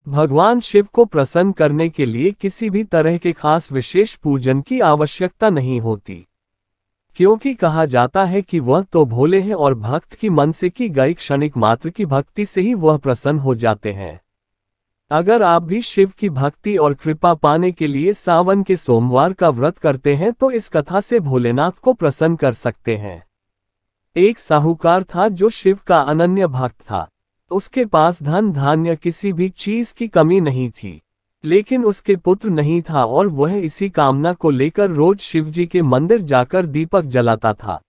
भगवान शिव को प्रसन्न करने के लिए किसी भी तरह के खास विशेष पूजन की आवश्यकता नहीं होती, क्योंकि कहा जाता है कि वह तो भोले हैं और भक्त की मन से की गई क्षणिक मात्र की भक्ति से ही वह प्रसन्न हो जाते हैं। अगर आप भी शिव की भक्ति और कृपा पाने के लिए सावन के सोमवार का व्रत करते हैं तो इस कथा से भोलेनाथ को प्रसन्न कर सकते हैं। एक साहूकार था जो शिव का अनन्य भक्त था। उसके पास धन धान्य किसी भी चीज की कमी नहीं थी, लेकिन उसके पुत्र नहीं था और वह इसी कामना को लेकर रोज शिवजी के मंदिर जाकर दीपक जलाता था।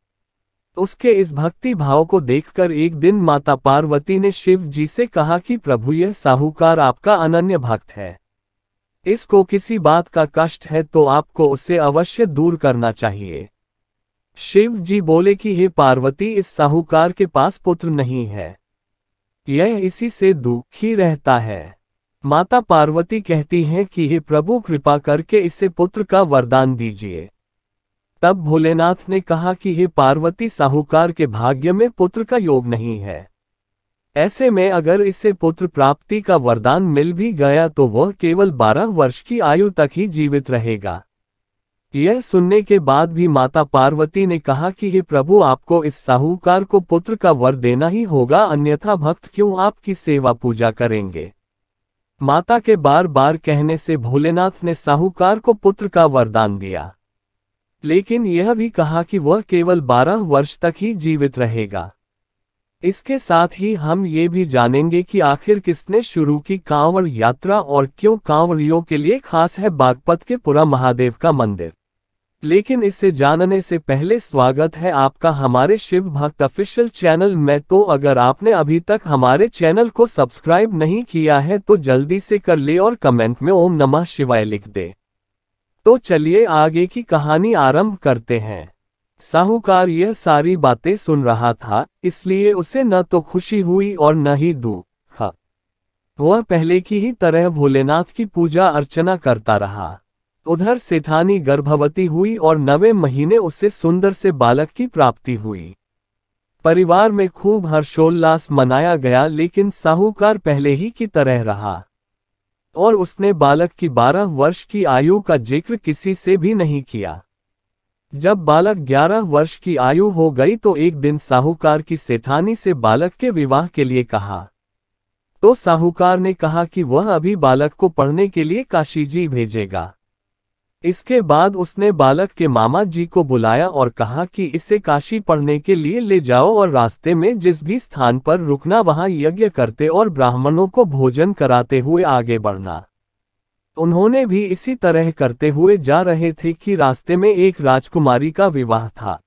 उसके इस भक्ति भाव को देखकर एक दिन माता पार्वती ने शिव जी से कहा कि प्रभु, यह साहूकार आपका अनन्य भक्त है, इसको किसी बात का कष्ट है तो आपको उससे अवश्य दूर करना चाहिए। शिव जी बोले कि हे पार्वती, इस साहूकार के पास पुत्र नहीं है, यह इसी से दुखी रहता है। माता पार्वती कहती हैं कि हे प्रभु, कृपा करके इसे पुत्र का वरदान दीजिए। तब भोलेनाथ ने कहा कि हे पार्वती, साहूकार के भाग्य में पुत्र का योग नहीं है, ऐसे में अगर इसे पुत्र प्राप्ति का वरदान मिल भी गया तो वह केवल 12 वर्ष की आयु तक ही जीवित रहेगा। यह सुनने के बाद भी माता पार्वती ने कहा कि हे प्रभु, आपको इस साहूकार को पुत्र का वर देना ही होगा, अन्यथा भक्त क्यों आपकी सेवा पूजा करेंगे। माता के बार बार कहने से भोलेनाथ ने साहूकार को पुत्र का वरदान दिया, लेकिन यह भी कहा कि वह केवल 12 वर्ष तक ही जीवित रहेगा। इसके साथ ही हम ये भी जानेंगे कि आखिर किसने शुरू की कांवड़ यात्रा और क्यों कांवड़ियों के लिए खास है बागपत के पुरा महादेव का मंदिर। लेकिन इसे जानने से पहले स्वागत है आपका हमारे शिव भक्त ऑफिशियल चैनल में। तो अगर आपने अभी तक हमारे चैनल को सब्सक्राइब नहीं किया है तो जल्दी से कर ले और कमेंट में ओम नमः शिवाय लिख दे। तो चलिए आगे की कहानी आरंभ करते हैं। साहूकार यह सारी बातें सुन रहा था, इसलिए उसे न तो खुशी हुई और न ही दुख। वह पहले की ही तरह भोलेनाथ की पूजा अर्चना करता रहा। उधर सेठानी गर्भवती हुई और 9वें महीने उसे सुंदर से बालक की प्राप्ति हुई। परिवार में खूब हर्षोल्लास मनाया गया, लेकिन साहूकार पहले ही की तरह रहा और उसने बालक की 12 वर्ष की आयु का जिक्र किसी से भी नहीं किया। जब बालक 11 वर्ष की आयु हो गई तो एक दिन साहूकार की सेठानी से बालक के विवाह के लिए कहा। तो साहूकार ने कहा कि वह अभी बालक को पढ़ने के लिए काशी जी भेजेगा। इसके बाद उसने बालक के मामा जी को बुलाया और कहा कि इसे काशी पढ़ने के लिए ले जाओ और रास्ते में जिस भी स्थान पर रुकना वहां यज्ञ करते और ब्राह्मणों को भोजन कराते हुए आगे बढ़ना। उन्होंने भी इसी तरह करते हुए जा रहे थे कि रास्ते में एक राजकुमारी का विवाह था।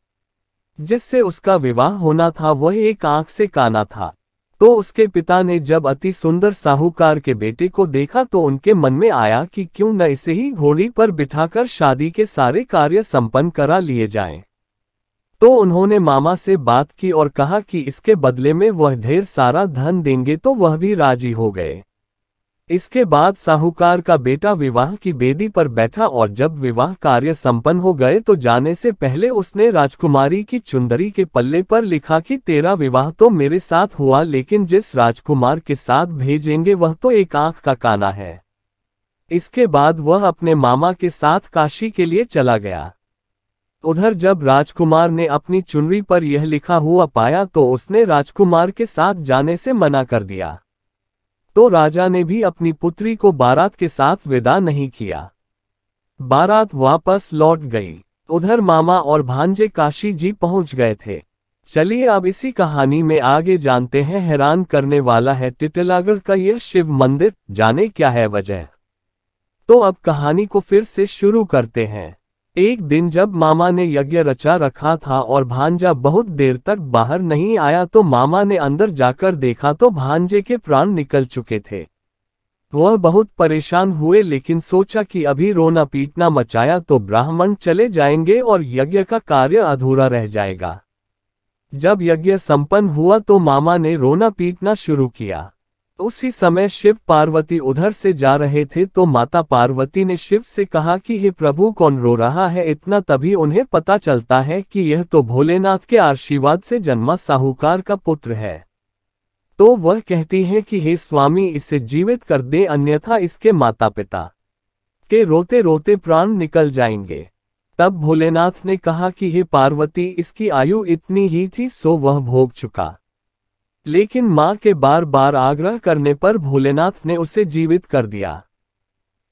जिससे उसका विवाह होना था वह एक आंख से काना था। तो उसके पिता ने जब अति सुंदर साहूकार के बेटे को देखा तो उनके मन में आया कि क्यों न इसे ही घोड़ी पर बिठाकर शादी के सारे कार्य संपन्न करा लिए जाएं। तो उन्होंने मामा से बात की और कहा कि इसके बदले में वह ढेर सारा धन देंगे, तो वह भी राजी हो गए। इसके बाद साहूकार का बेटा विवाह की बेदी पर बैठा और जब विवाह कार्य संपन्न हो गए तो जाने से पहले उसने राजकुमारी की चुंदरी के पल्ले पर लिखा कि तेरा विवाह तो मेरे साथ हुआ, लेकिन जिस राजकुमार के साथ भेजेंगे वह तो एक आंख का काना है। इसके बाद वह अपने मामा के साथ काशी के लिए चला गया। उधर जब राजकुमार ने अपनी चुनरी पर यह लिखा हुआ पाया तो उसने राजकुमार के साथ जाने से मना कर दिया। तो राजा ने भी अपनी पुत्री को बारात के साथ विदा नहीं किया। बारात वापस लौट गई। उधर मामा और भांजे काशी जी पहुंच गए थे। चलिए अब इसी कहानी में आगे जानते हैं। हैरान करने वाला है टिटलागढ़ का यह शिव मंदिर, जाने क्या है वजह। तो अब कहानी को फिर से शुरू करते हैं। एक दिन जब मामा ने यज्ञ रचा रखा था और भांजा बहुत देर तक बाहर नहीं आया तो मामा ने अंदर जाकर देखा तो भांजे के प्राण निकल चुके थे। वह बहुत परेशान हुए, लेकिन सोचा कि अभी रोना पीटना मचाया तो ब्राह्मण चले जाएंगे और यज्ञ का कार्य अधूरा रह जाएगा। जब यज्ञ संपन्न हुआ तो मामा ने रोना पीटना शुरू किया। उसी समय शिव पार्वती उधर से जा रहे थे तो माता पार्वती ने शिव से कहा कि हे प्रभु, कौन रो रहा है इतना। तभी उन्हें पता चलता है कि यह तो भोलेनाथ के आशीर्वाद से जन्मा साहूकार का पुत्र है। तो वह कहती है कि हे स्वामी, इसे जीवित कर दे, अन्यथा इसके माता पिता के रोते रोते प्राण निकल जाएंगे। तब भोलेनाथ ने कहा कि हे पार्वती, इसकी आयु इतनी ही थी सो वह भोग चुका। लेकिन मां के बार बार आग्रह करने पर भोलेनाथ ने उसे जीवित कर दिया।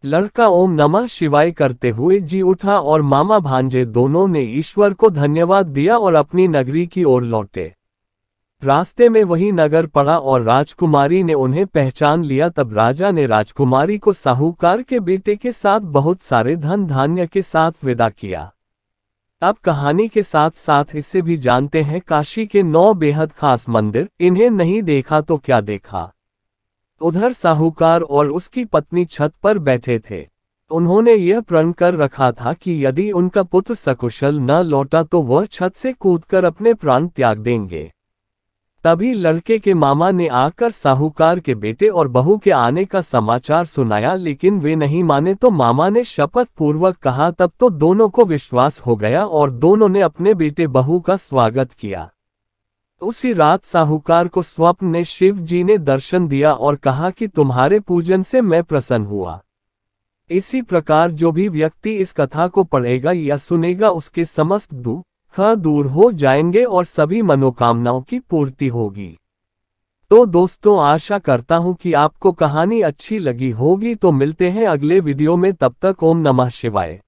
लड़का ओम नमः शिवाय करते हुए जी उठा और मामा भांजे दोनों ने ईश्वर को धन्यवाद दिया और अपनी नगरी की ओर लौटे। रास्ते में वही नगर पड़ा और राजकुमारी ने उन्हें पहचान लिया। तब राजा ने राजकुमारी को साहूकार के बेटे के साथ बहुत सारे धन धान्य के साथ विदा किया। अब कहानी के साथ साथ इसे भी जानते हैं काशी के 9 बेहद खास मंदिर। इन्हें नहीं देखा तो क्या देखा। उधर साहूकार और उसकी पत्नी छत पर बैठे थे। उन्होंने यह प्रण कर रखा था कि यदि उनका पुत्र सकुशल न लौटा तो वह छत से कूदकर अपने प्राण त्याग देंगे। तभी लड़के के मामा ने आकर साहूकार के बेटे और बहू के आने का समाचार सुनाया, लेकिन वे नहीं माने तो मामा ने शपथ पूर्वक कहा। तब तो दोनों को विश्वास हो गया और दोनों ने अपने बेटे बहू का स्वागत किया। उसी रात साहूकार को स्वप्न में शिव जी ने दर्शन दिया और कहा कि तुम्हारे पूजन से मैं प्रसन्न हुआ। इसी प्रकार जो भी व्यक्ति इस कथा को पढ़ेगा या सुनेगा उसके समस्त दुख दूर हो जाएंगे और सभी मनोकामनाओं की पूर्ति होगी। तो दोस्तों, आशा करता हूं कि आपको कहानी अच्छी लगी होगी। तो मिलते हैं अगले वीडियो में, तब तक ओम नमः शिवाय।